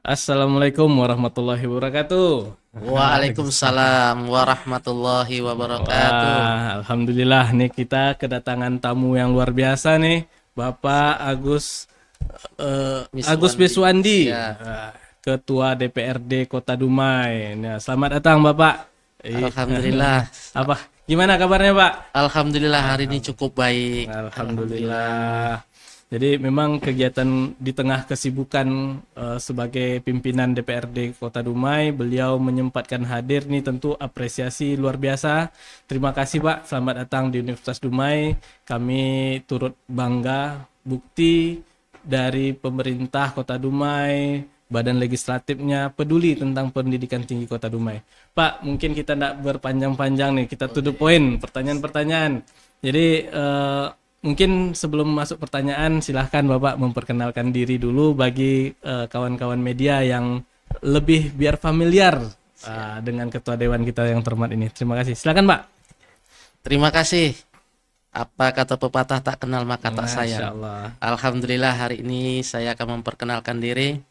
Assalamualaikum warahmatullahi wabarakatuh. Waalaikumsalam warahmatullahi wabarakatuh. Wah, alhamdulillah nih kita kedatangan tamu yang luar biasa nih, Bapak Agus Miswandi. Biswandi, Ya, Ketua DPRD Kota Dumai. Nah, selamat datang Bapak. alhamdulillah. Apa? Gimana kabarnya Pak? Alhamdulillah hari ini cukup baik. Alhamdulillah. Jadi memang kegiatan di tengah kesibukan sebagai pimpinan DPRD Kota Dumai, beliau menyempatkan hadir nih, tentu apresiasi luar biasa. Terima kasih Pak, selamat datang di Universitas Dumai. Kami turut bangga bukti dari pemerintah Kota Dumai, badan legislatifnya peduli tentang pendidikan tinggi Kota Dumai. Pak, mungkin kita tidak berpanjang-panjang nih, kita to the point, pertanyaan-pertanyaan. Jadi mungkin sebelum masuk pertanyaan, silahkan Bapak memperkenalkan diri dulu bagi kawan-kawan media yang lebih biar familiar dengan Ketua Dewan kita yang terhormat ini. Terima kasih. Silakan Pak. Terima kasih. Apa kata pepatah, tak kenal maka tak Masya sayang. Allah. Alhamdulillah hari ini saya akan memperkenalkan diri.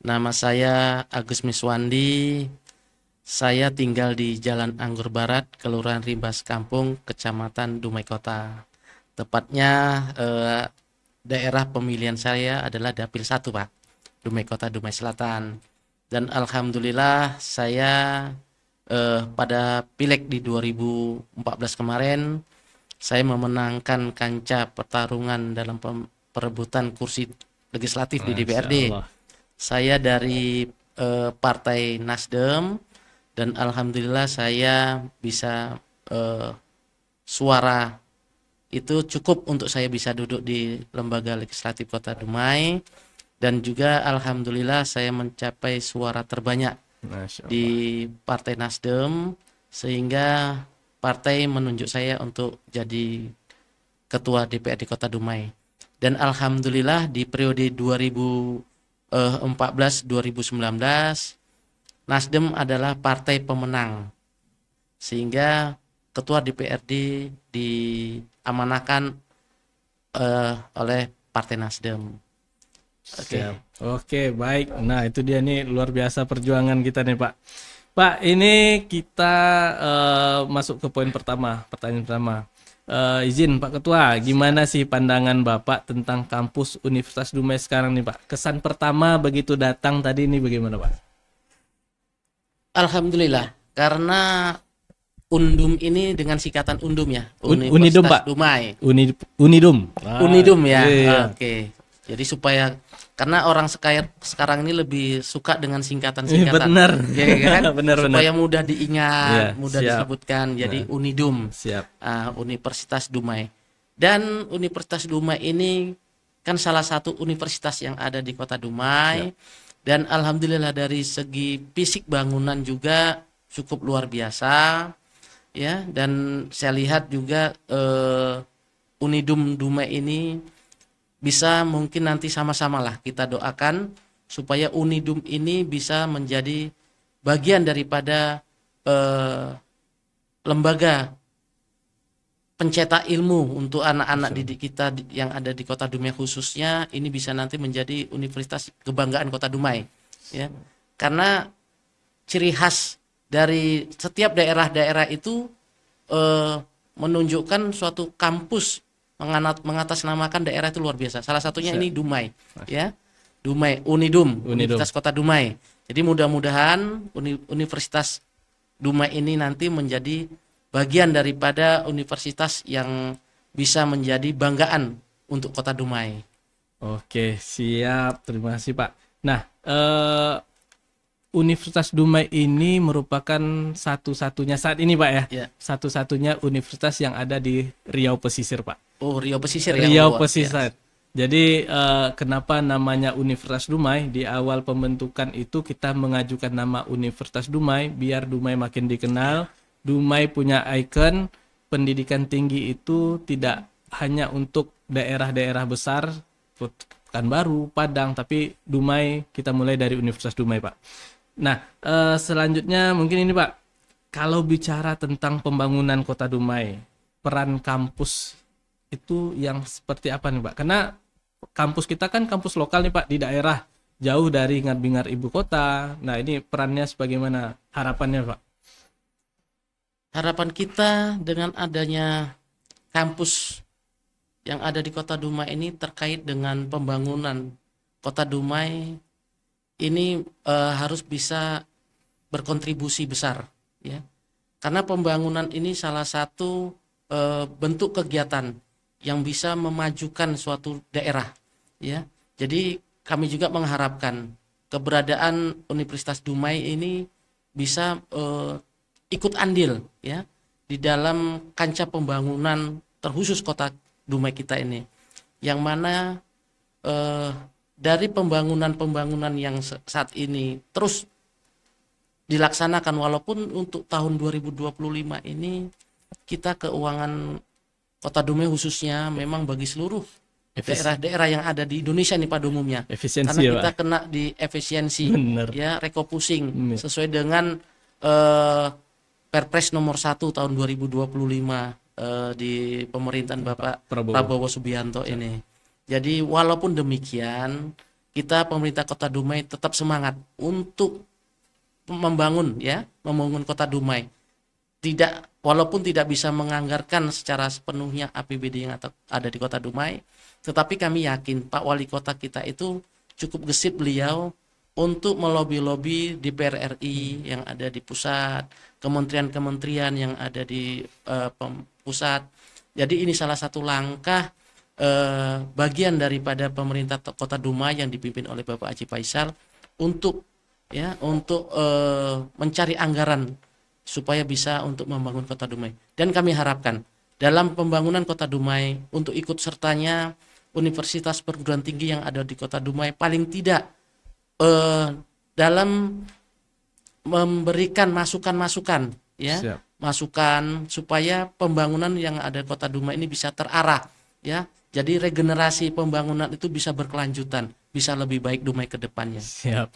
Nama saya Agus Miswandi. Saya tinggal di Jalan Anggur Barat, Kelurahan Rimbas Kampung, Kecamatan Dumai Kota. Tepatnya daerah pemilihan saya adalah Dapil 1, Pak. Dumai Kota, Dumai Selatan. Dan alhamdulillah saya pada Pileg di 2014 kemarin saya memenangkan kancah pertarungan dalam perebutan kursi legislatif di DPRD. Masya Allah. Saya dari Partai Nasdem dan alhamdulillah saya bisa suara itu cukup untuk saya bisa duduk di lembaga legislatif Kota Dumai, dan juga alhamdulillah saya mencapai suara terbanyak Masya Allah. di Partai Nasdem, sehingga partai menunjuk saya untuk jadi ketua DPRD Kota Dumai. Dan alhamdulillah di periode 2014-2019 Nasdem adalah partai pemenang, sehingga ketua DPRD diamanahkan oleh Partai Nasdem. Oke. Siap. Oke, baik. Nah, itu dia nih, luar biasa perjuangan kita nih, Pak. Pak, ini kita masuk ke poin pertama, pertanyaan pertama. Izin Pak Ketua, gimana sih pandangan Bapak tentang kampus Universitas Dumai sekarang nih, Pak? Kesan pertama begitu datang tadi ini bagaimana, Pak? Alhamdulillah, karena Undum ini dengan singkatan Undum ya, Unidum, Universitas Pak. Dumai. Unidum. Unidum ya. Iya. Oke. Jadi supaya karena orang sekarang ini lebih suka dengan singkatan-singkatan. Benar. Ya kan? Benar, Supaya mudah diingat, Iya, mudah siap. disebutkan. Jadi Unidum, Siap. Universitas Dumai. Dan Universitas Dumai ini kan salah satu universitas yang ada di Kota Dumai. Dan alhamdulillah dari segi fisik bangunan juga cukup luar biasa. Ya, dan saya lihat juga Unidum Dumai ini bisa mungkin nanti sama-sama lah kita doakan supaya Unidum ini bisa menjadi bagian daripada lembaga pencetak ilmu untuk anak-anak didik kita yang ada di Kota Dumai, khususnya ini bisa nanti menjadi universitas kebanggaan Kota Dumai, ya. Karena ciri khas dari setiap daerah-daerah itu menunjukkan suatu kampus mengatasnamakan daerah itu luar biasa. Salah satunya ini Dumai, ya. Dumai, Unidum, Universitas Kota Dumai. Jadi mudah-mudahan Universitas Dumai ini nanti menjadi bagian daripada universitas yang bisa menjadi banggaan untuk Kota Dumai. Oke, siap. Terima kasih, Pak. Nah, Universitas Dumai ini merupakan satu-satunya saat ini, Pak ya, Ya. satu-satunya universitas yang ada di Riau Pesisir, Pak. Oh, Riau Pesisir ya. Riau membuat, Pesisir. ya. Jadi kenapa namanya Universitas Dumai? Di awal pembentukan itu kita mengajukan nama Universitas Dumai biar Dumai makin dikenal. Dumai punya ikon pendidikan tinggi itu tidak hanya untuk daerah-daerah besar, Pekanbaru, Padang, tapi Dumai kita mulai dari Universitas Dumai, Pak. Nah, selanjutnya mungkin ini Pak, kalau bicara tentang pembangunan Kota Dumai, peran kampus itu yang seperti apa nih Pak? Karena kampus kita kan kampus lokal nih Pak, di daerah jauh dari hingar-bingar ibu kota. Nah, ini perannya sebagaimana harapannya, Pak? Harapan kita dengan adanya kampus yang ada di Kota Dumai ini terkait dengan pembangunan Kota Dumai ini harus bisa berkontribusi besar, ya. Karena pembangunan ini salah satu bentuk kegiatan yang bisa memajukan suatu daerah, ya. Jadi kami juga mengharapkan keberadaan Universitas Dumai ini bisa ikut andil, ya, di dalam kancah pembangunan terkhusus Kota Dumai kita ini, yang mana dari pembangunan yang saat ini terus dilaksanakan, walaupun untuk tahun 2025 ini kita keuangan Kota Dumai khususnya memang bagi seluruh daerah-daerah yang ada di Indonesia nih pada umumnya, efisiensi, karena ya, kita Pak? kena di efisiensi, Bener. ya, refocusing Bener. sesuai dengan Perpres nomor 1 tahun 2025 di pemerintahan Bapak Prabowo Subianto ini. Jadi walaupun demikian, kita pemerintah Kota Dumai tetap semangat untuk membangun Kota Dumai. Walaupun tidak bisa menganggarkan secara sepenuhnya APBD yang ada di Kota Dumai, tetapi kami yakin Pak Wali Kota kita itu cukup gesit beliau untuk melobi-lobi DPR RI yang ada di pusat, kementerian-kementerian yang ada di pusat. Jadi ini salah satu langkah bagian daripada pemerintah Kota Dumai yang dipimpin oleh Bapak Haji Faisal untuk mencari anggaran supaya bisa untuk membangun Kota Dumai. Dan kami harapkan dalam pembangunan Kota Dumai untuk ikut sertanya universitas perguruan tinggi yang ada di Kota Dumai, paling tidak dalam memberikan masukan-masukan, ya. Siap. Masukan supaya pembangunan yang ada di Kota Dumai ini bisa terarah, ya. Jadi regenerasi pembangunan itu bisa berkelanjutan, bisa lebih baik Dumai ke depannya. Siap.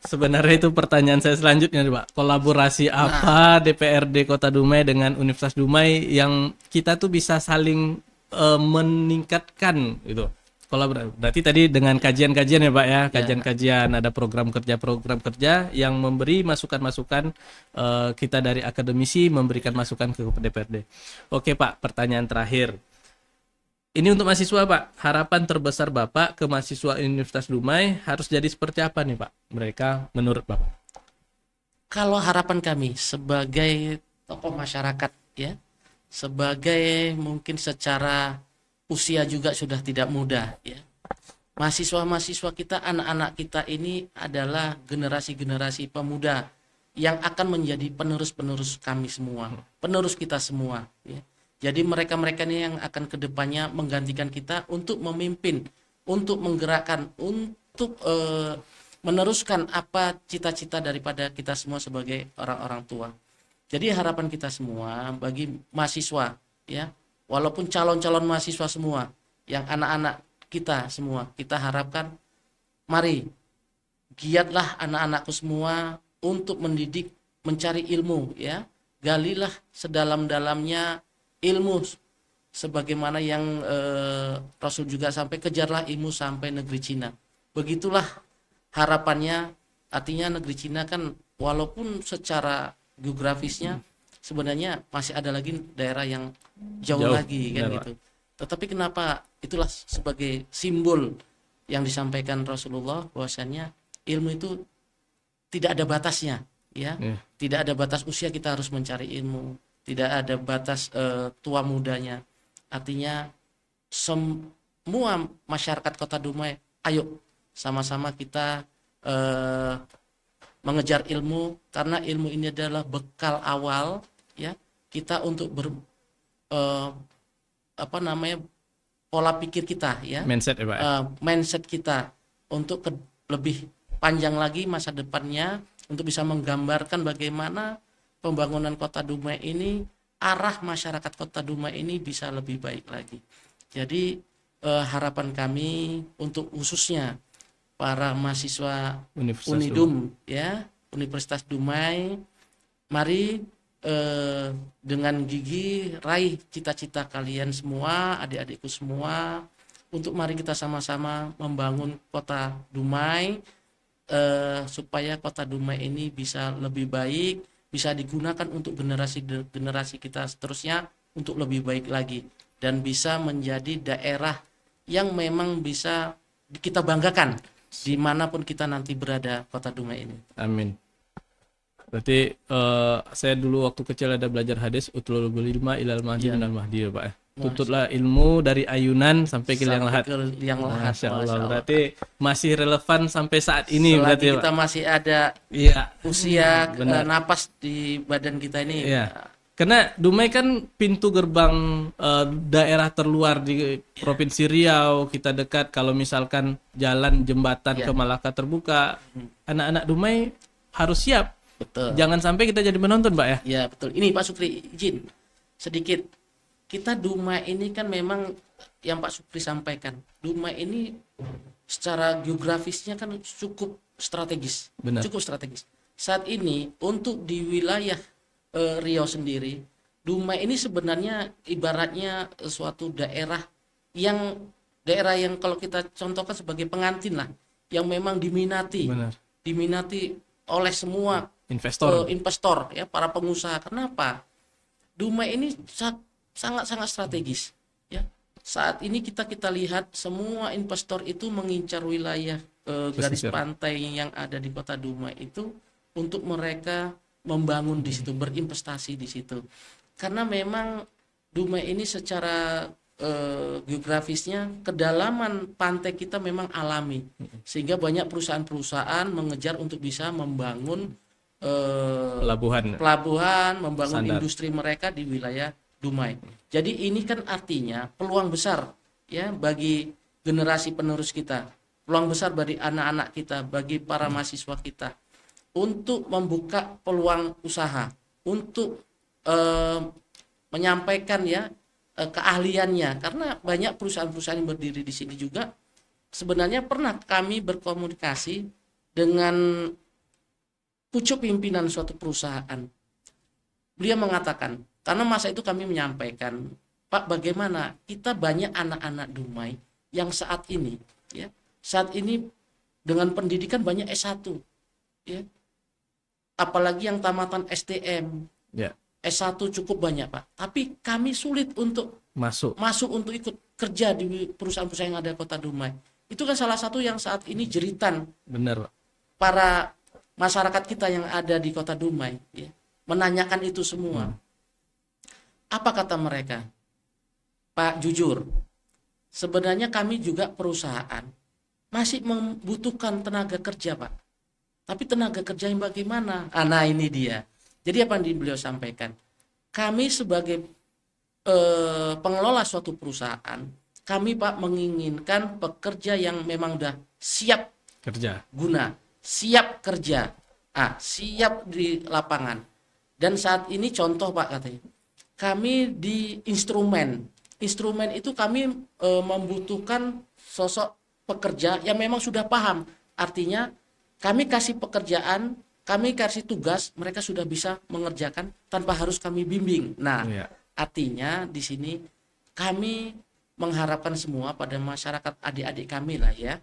Sebenarnya itu pertanyaan saya selanjutnya, Pak. Kolaborasi apa DPRD Kota Dumai dengan Universitas Dumai yang kita tuh bisa saling meningkatkan itu. Kolaborasi. Berarti tadi dengan kajian-kajian, ya, Pak, ya. Kajian-kajian, ada program kerja yang memberi masukan-masukan, kita dari akademisi memberikan masukan ke DPRD. Oke, Pak, pertanyaan terakhir. Ini untuk mahasiswa, Pak. Harapan terbesar Bapak ke mahasiswa Universitas Dumai harus jadi seperti apa nih, Pak? Mereka menurut Bapak. Kalau harapan kami sebagai tokoh masyarakat, ya, sebagai mungkin secara usia juga sudah tidak muda, ya. Mahasiswa-mahasiswa kita, anak-anak kita ini adalah generasi-generasi pemuda yang akan menjadi penerus-penerus kami semua, penerus kita semua, ya. Jadi mereka-mereka ini yang akan kedepannya menggantikan kita untuk memimpin, untuk menggerakkan, untuk meneruskan apa cita-cita daripada kita semua sebagai orang-orang tua. Jadi harapan kita semua bagi mahasiswa, ya, walaupun calon-calon mahasiswa semua, yang anak-anak kita semua, kita harapkan, mari giatlah anak-anakku semua untuk mendidik, mencari ilmu, ya, galilah sedalam-dalamnya ilmu, sebagaimana yang Rasul juga sampai, kejarlah ilmu sampai negeri Cina. Begitulah harapannya. Artinya negeri Cina kan walaupun secara geografisnya sebenarnya masih ada lagi daerah yang jauh lagi, kan, gitu. Tetapi kenapa, itulah sebagai simbol yang disampaikan Rasulullah, bahwasannya ilmu itu tidak ada batasnya, ya. Tidak ada batas usia kita harus mencari ilmu. Tidak ada batas tua mudanya. Artinya semua masyarakat Kota Dumai, ayo sama-sama kita mengejar ilmu, karena ilmu ini adalah bekal awal, ya, kita untuk pola pikir kita, ya, mindset, ya, Pak, mindset kita untuk lebih panjang lagi masa depannya, untuk bisa menggambarkan bagaimana pembangunan Kota Dumai ini, arah masyarakat Kota Dumai ini bisa lebih baik lagi. Jadi harapan kami untuk khususnya para mahasiswa Unidum, ya, Universitas Dumai, mari dengan gigi raih cita-cita kalian semua, adik-adikku semua, untuk mari kita sama-sama membangun Kota Dumai supaya Kota Dumai ini bisa lebih baik, bisa digunakan untuk generasi kita seterusnya untuk lebih baik lagi dan bisa menjadi daerah yang memang bisa kita banggakan dimanapun kita nanti berada Kota Dumai ini. Amin. Berarti saya dulu waktu kecil ada belajar hadis utlul ilma ilal mahdi minal mahdi ya Pak ya. Tuntutlah ilmu dari ayunan sampai ke liang lahat. Masya Allah. Berarti masih relevan sampai saat ini. Selagi berarti kita masih ada usia napas di badan kita ini. Iya. Karena Dumai kan pintu gerbang daerah terluar di Provinsi Riau. Kita dekat kalau misalkan jalan jembatan ke Malaka terbuka. Anak-anak Dumai harus siap. Betul. Jangan sampai kita jadi penonton Pak ya. Iya betul. Ini Pak Supri izin sedikit. Kita Dumai ini kan memang yang Pak Supri sampaikan. Dumai ini secara geografisnya kan cukup strategis. Benar. Cukup strategis. Saat ini untuk di wilayah Riau sendiri, Dumai ini sebenarnya ibaratnya suatu daerah yang kalau kita contohkan sebagai pengantin lah, yang memang diminati. Benar. Diminati oleh semua investor ya, para pengusaha. Kenapa? Dumai ini sangat-sangat strategis ya. Saat ini kita lihat semua investor itu mengincar wilayah garis pantai yang ada di Kota Dumai itu untuk mereka membangun di situ, berinvestasi di situ. Karena memang Dumai ini secara geografisnya kedalaman pantai kita memang alami, sehingga banyak perusahaan-perusahaan mengejar untuk bisa membangun pelabuhan, membangun industri mereka di wilayah Dumai. Jadi ini kan artinya peluang besar ya bagi generasi penerus kita, peluang besar bagi anak-anak kita, bagi para mahasiswa kita untuk membuka peluang usaha, untuk menyampaikan ya keahliannya, karena banyak perusahaan-perusahaan yang berdiri di sini juga. Sebenarnya pernah kami berkomunikasi dengan pucuk pimpinan suatu perusahaan. Beliau mengatakan, karena masa itu kami menyampaikan, Pak, bagaimana kita banyak anak-anak Dumai yang saat ini dengan pendidikan banyak S1 ya. Apalagi yang tamatan STM. Ya. S1 cukup banyak, Pak. Tapi kami sulit untuk masuk untuk ikut kerja di perusahaan-perusahaan yang ada di Kota Dumai. Itu kan salah satu yang saat ini jeritan. Benar, Pak. Para masyarakat kita yang ada di Kota Dumai ya, menanyakan itu semua. Apa kata mereka? Pak, jujur, sebenarnya kami juga perusahaan masih membutuhkan tenaga kerja, Pak. Tapi tenaga kerja yang bagaimana? Nah ini dia. Jadi apa yang beliau sampaikan? Kami sebagai pengelola suatu perusahaan, kami Pak menginginkan pekerja yang memang udah siap kerja, siap kerja, siap di lapangan. Dan saat ini contoh Pak katanya, kami di instrumen itu kami membutuhkan sosok pekerja yang memang sudah paham. Artinya kami kasih pekerjaan, kami kasih tugas, mereka sudah bisa mengerjakan tanpa harus kami bimbing. Nah, artinya di sini kami mengharapkan semua pada masyarakat adik-adik kami lah ya,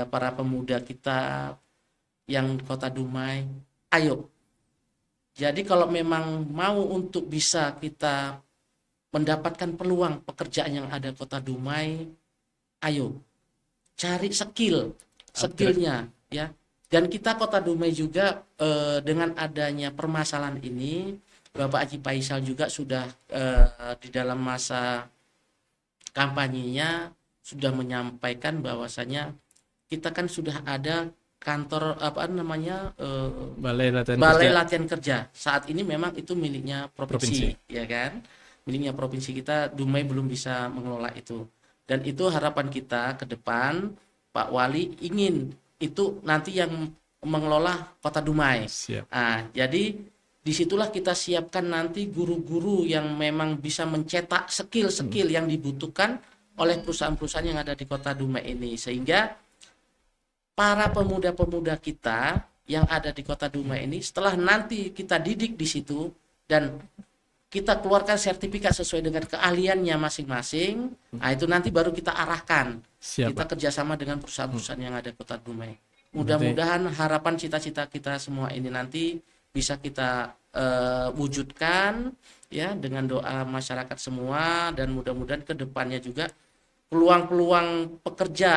para pemuda kita yang di Kota Dumai, ayo. Jadi kalau memang mau untuk bisa kita mendapatkan peluang pekerjaan yang ada di Kota Dumai, ayo cari skillnya ya. Dan kita Kota Dumai juga dengan adanya permasalahan ini, Bapak Haji Faisal juga sudah di dalam masa kampanyenya sudah menyampaikan bahwasanya kita kan sudah ada kantor Balai Latihan Kerja. Saat ini memang itu miliknya provinsi. Ya kan? Miliknya provinsi kita, Dumai belum bisa mengelola itu. Dan itu harapan kita ke depan, Pak Wali ingin itu nanti yang mengelola Kota Dumai. Jadi disitulah kita siapkan nanti guru-guru yang memang bisa mencetak skill-skill yang dibutuhkan oleh perusahaan-perusahaan yang ada di Kota Dumai ini, sehingga para pemuda-pemuda kita yang ada di Kota Dumai ini setelah nanti kita didik di situ dan kita keluarkan sertifikat sesuai dengan keahliannya masing-masing. Nah itu nanti baru kita arahkan. Kita kerjasama dengan perusahaan-perusahaan yang ada di Kota Dumai. Mudah-mudahan harapan cita-cita kita semua ini nanti bisa kita wujudkan ya dengan doa masyarakat semua, dan mudah-mudahan ke depannya juga peluang-peluang pekerja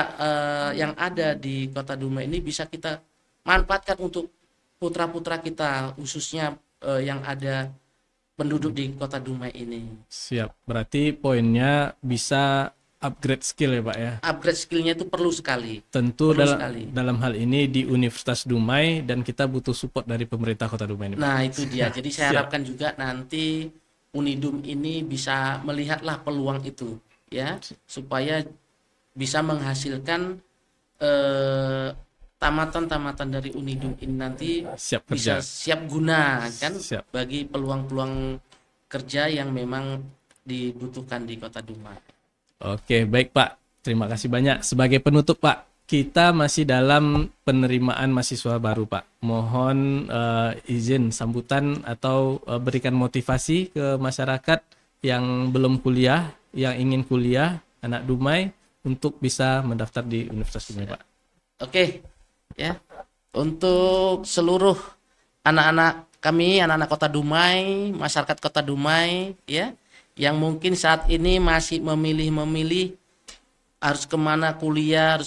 yang ada di Kota Dumai ini bisa kita manfaatkan untuk putra-putra kita, khususnya yang ada penduduk di Kota Dumai ini. Siap. Berarti poinnya bisa upgrade skill ya Pak ya. Upgrade skillnya itu perlu sekali. Tentu Perlu sekali. dalam hal ini di Universitas Dumai, dan kita butuh support dari pemerintah Kota Dumai ini, Pak. Nah, itu dia. Jadi saya Siap. harapkan juga nanti Unidum ini bisa melihatlah peluang itu ya, supaya bisa menghasilkan tamatan-tamatan dari Unidum ini nanti Siap bisa kerja. siap guna kan Siap. bagi peluang-peluang kerja yang memang dibutuhkan di Kota Dumai. Oke, baik Pak. Terima kasih banyak. Sebagai penutup Pak, kita masih dalam penerimaan mahasiswa baru Pak. Mohon izin sambutan atau berikan motivasi ke masyarakat yang belum kuliah, yang ingin kuliah, anak Dumai, untuk bisa mendaftar di Universitas Dumai Pak. Oke, ya. Untuk seluruh anak-anak kami, anak-anak Kota Dumai, masyarakat Kota Dumai, ya, yang mungkin saat ini masih memilih-memilih harus kemana kuliah,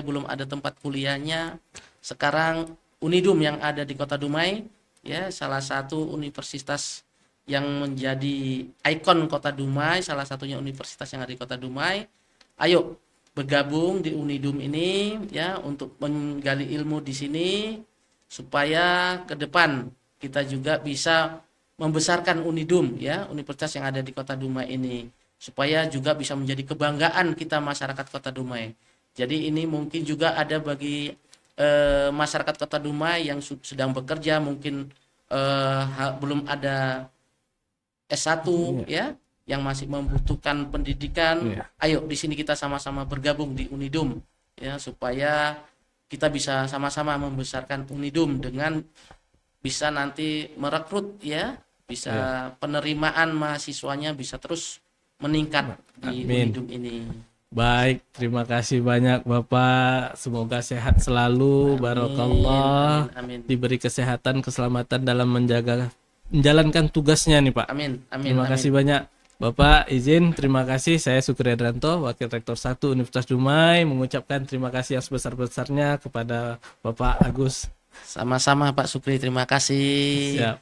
belum ada tempat kuliahnya. Sekarang Unidum yang ada di Kota Dumai, ya, salah satu universitas yang menjadi ikon Kota Dumai, salah satunya universitas yang ada di Kota Dumai. Ayo bergabung di Unidum ini ya, untuk menggali ilmu di sini supaya ke depan kita juga bisa membesarkan Unidum ya, universitas yang ada di Kota Dumai ini, supaya juga bisa menjadi kebanggaan kita masyarakat Kota Dumai. Jadi ini mungkin juga ada bagi masyarakat Kota Dumai yang sedang bekerja, mungkin belum ada S1 ya, yang masih membutuhkan pendidikan. Ayo di sini kita sama-sama bergabung di Unidum ya, supaya kita bisa sama-sama membesarkan Unidum dengan bisa nanti merekrut ya, bisa penerimaan mahasiswanya bisa terus meningkat di Unidum ini. Baik, terima kasih banyak Bapak. Semoga sehat selalu, barokallah. Amin. Diberi kesehatan, keselamatan dalam menjalankan tugasnya nih Pak. Amin. Terima kasih banyak. Bapak izin, terima kasih. Saya Sukri Adranto, Wakil Rektor 1 Universitas Dumai, mengucapkan terima kasih yang sebesar-besarnya kepada Bapak Agus. Sama-sama Pak Sukri, terima kasih. Siap.